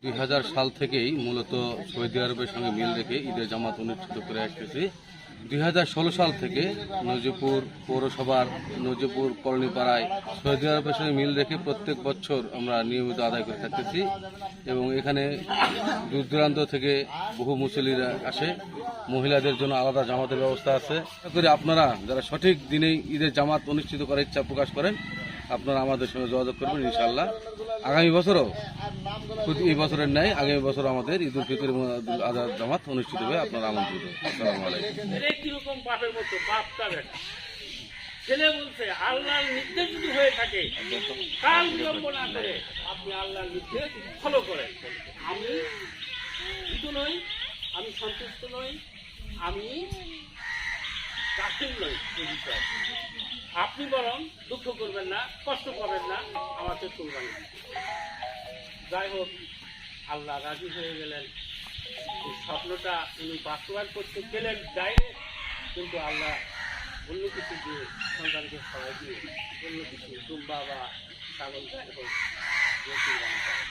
2000 সাল থেকেই মূলত সৌদি আরবের সঙ্গে মিল রেখে ঈদের জামাত অনুষ্ঠিত করে আসতেছি। 2016 সাল থেকে নজিপুর পৌরসভার নজিপুর কলোনিপাড়ায় সৌদি আরবের সঙ্গে মিল রেখে প্রত্যেক বছর আমরা নিয়মিত আদায় করে থাকতেছি এবং এখানে দূর দূরান্ত থেকে বহু মুসল্লিরা আসে। মহিলাদের জন্য আলাদা জামাতের ব্যবস্থা আছে। আশা করি আপনারা যারা সঠিক দিনেই ঈদের জামাত অনুষ্ঠিত করার ইচ্ছা প্রকাশ করেন আপনারা আমাদের সঙ্গে যোগাযোগ করবেন। ইনশাআল্লাহ আগামী বছরও এই বছরের ন্যায় আগামী বছর আমাদের ঈদ উল ফিতর এবং আজাদ জামাত অনুষ্ঠিত হবে। আপনারা আমন্ত্রিত। আসসালামু আলাইকুম। কিরকম বাপের মতো বাপটা বেটা ছেলে বলছে আল্লাহর নির্দেশ যদি হয়ে থাকে কাল বিলম্ব না করে আপনি আল্লাহর নির্দেশ ফলো করেন। আমি ভীত নই, আমি সন্তুষ্ট নই, আমি কাফির নই। এই বিষয়ে আপনি বরং দুঃখ করবেন না, কষ্ট পাবেন না, আমাকে কুরবানি দিন। যাই হোক, আল্লাহ রাজি হয়ে গেলেন। এই স্বপ্নটা উনি বাস্তবায়ন করতে গেলেন ডাইরেক্ট, কিন্তু আল্লাহ অন্য কিছু দিয়ে সন্তানকে সবাই দিয়ে অন্য কিছু দুম্বা বা ছাগল হোক দিয়ে কুরবানি করেন।